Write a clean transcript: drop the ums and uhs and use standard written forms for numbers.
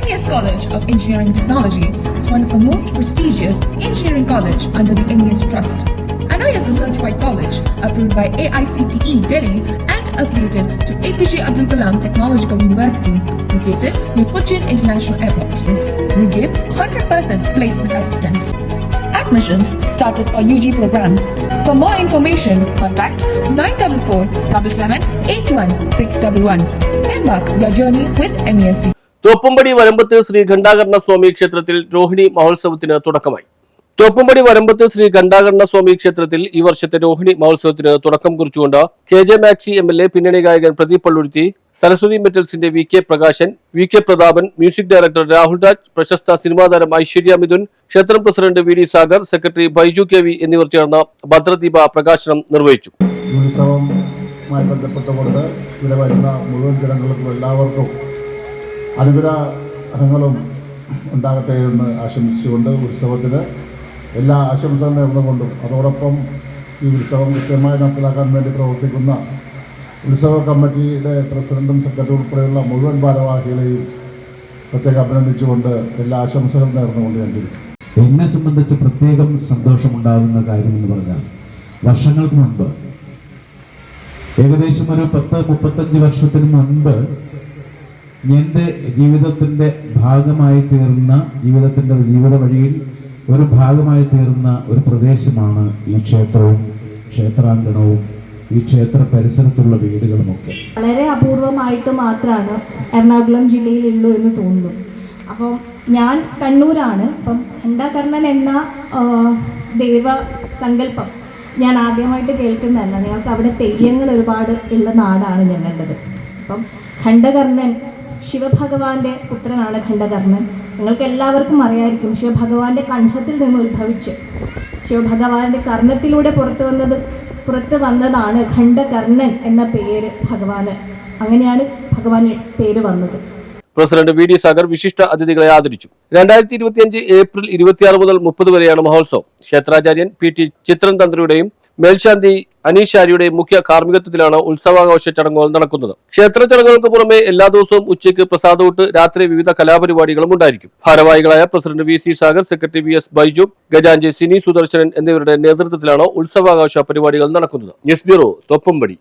MES College of Engineering Technology is one of the most prestigious engineering college under the MES Trust. An ISO certified college approved by AICTE Delhi and affiliated to APJ Abdul Kalam Technological University, located near Cochin International Airport. We give 100% placement assistance. Admissions started for UG programs. For more information, contact 944-77-81-611. Embark your journey with MESC. Thoppumpady വരമ്പത്ത് Shri Ghantakarna സ്വാമി ക്ഷേത്രത്തിൽ രോഹിണി മഹോത്സവത്തിന് തുടക്കമായി. തോപ്പുംപടി വരമ്പത്ത് ശ്രീ ഘണ്ടാകർണ സ്വാമി ക്ഷേത്രത്തിൽ ഈ വർഷത്തെ രോഹിണി മഹോത്സവത്തിന് തുടക്കം കുറിച്ചുകൊണ്ട് KJ maxi MLA, പിന്നണി ഗായകൻ പ്രദീപ് പള്ളുരുത്തി, സരസ്വതി മെറ്റൽസിന്റെ VK Prakashan, VK Prathapan, music director Rahul Raj, പ്രശസ്ത സിനിമാ താരം ഐശ്വര്യ മിഥുൻ, ക്ഷേത്രം president VD Sagar, secretary Baiju KV എന്നിവർ ചേർന്ന് ഭദ്രദീപ പ്രകാശനം നിർവഹിച്ചു. ഉത്സവവുമായി ബന്ധപ്പെട്ടുകൊണ്ട് ഇവിടെ വരുന്ന മുഴുവൻ ജനങ്ങൾക്കും എല്ലാവർക്കും അനുഗ്രഹങ്ങളും ഉണ്ടാകട്ടെ എന്ന് ആശംസിച്ചുകൊണ്ട് ഉത്സവത്തിന് എല്ലാ ആശംസകളും നേർന്നുകൊണ്ടും അതോടൊപ്പം ഈ ഉത്സവം കൃത്യമായി നടപ്പിലാക്കാൻ വേണ്ടി പ്രവർത്തിക്കുന്ന ഉത്സവ കമ്മിറ്റിയുടെ പ്രസിഡന്റും സെക്രട്ടറി ഉൾപ്പെടെയുള്ള മുഴുവൻ ഭാരവാഹികളെയും പ്രത്യേകം അഭിനന്ദിച്ചുകൊണ്ട് എല്ലാ ആശംസകളും നേർന്നുകൊണ്ട് ഞാൻ ചോദിക്കും. എന്നെ സംബന്ധിച്ച് പ്രത്യേകം സന്തോഷമുണ്ടാകുന്ന കാര്യമെന്ന് പറഞ്ഞാൽ വർഷങ്ങൾക്ക് മുൻപ്, ഏകദേശം ഒരു 10-35 വർഷത്തിന് മുൻപ് എൻ്റെ ജീവിതത്തിൻ്റെ ഭാഗമായി തീർന്ന ജീവിത വഴിയിൽ ഒരു ഭാഗമായി തീർന്ന ഒരു പ്രദേശമാണ് ഈ ക്ഷേത്രവും ക്ഷേത്രാങ്കണവും ഈ ക്ഷേത്ര പരിസരത്തുള്ള വീടുകളുമൊക്കെ. വളരെ അപൂർവമായിട്ട് മാത്രമാണ് എറണാകുളം ജില്ലയിലുള്ളൂ എന്ന് തോന്നുന്നു. അപ്പം ഞാൻ കണ്ണൂരാണ്. അപ്പം ഖണ്ഡകർണൻ എന്ന ദേവസങ്കല്പം ഞാൻ ആദ്യമായിട്ട് കേൾക്കുന്നതല്ല. ഞങ്ങൾക്ക് അവിടെ തെയ്യങ്ങൾ ഒരുപാട് ഉള്ള നാടാണ് ഞങ്ങളുടേത്. അപ്പം ഖണ്ഡകർണൻ ശിവഭഗവാന്റെ പുത്രനാണ് ഖണ്ഡകർണൻ. നിങ്ങൾക്ക് എല്ലാവർക്കും അറിയായിരിക്കും, ശിവഭഗവാന്റെ കണ്ഠത്തിൽ നിന്ന് ഉത്ഭവിച്ച് ശിവഭഗവാന്റെ കർണത്തിലൂടെ പുറത്ത് വന്നതാണ് ഖണ്ഡകർണൻ എന്ന പേര് ഭഗവാന്. അങ്ങനെയാണ് ഭഗവാന് പേര് വന്നത്. പ്രസിഡന്റ് VD സാഗർ വിശിഷ്ട അതിഥികളെ ആദരിച്ചു. 2025 ഏപ്രിൽ 26 മുതൽ 30 വരെയാണ് മഹോത്സവം. ക്ഷേത്രാചാര്യൻ PT ചിത്രൻ തന്ത്രിയുടെയും മേൽശാന്തി അനീഷാരിയുടെയും മുഖ്യ കാർമ്മികത്വത്തിലാണ് ഉത്സവാഘോഷ ചടങ്ങുകൾ നടക്കുന്നത്. ക്ഷേത്ര ചടങ്ങുകൾക്ക് പുറമെ എല്ലാ ദിവസവും ഉച്ചയ്ക്ക് പ്രസാദൂട്ട്, രാത്രി വിവിധ കലാപരിപാടികളും ഉണ്ടായിരിക്കും. ഭാരവാഹികളായ president VC Sagar, secretary VS Baiju, ഗജാഞ്ചി സിനി സുദർശനൻ എന്നിവരുടെ നേതൃത്വത്തിലാണ് ഉത്സവാഘോഷ പരിപാടികൾ നടക്കുന്നത്. News bureau, Thoppumpady.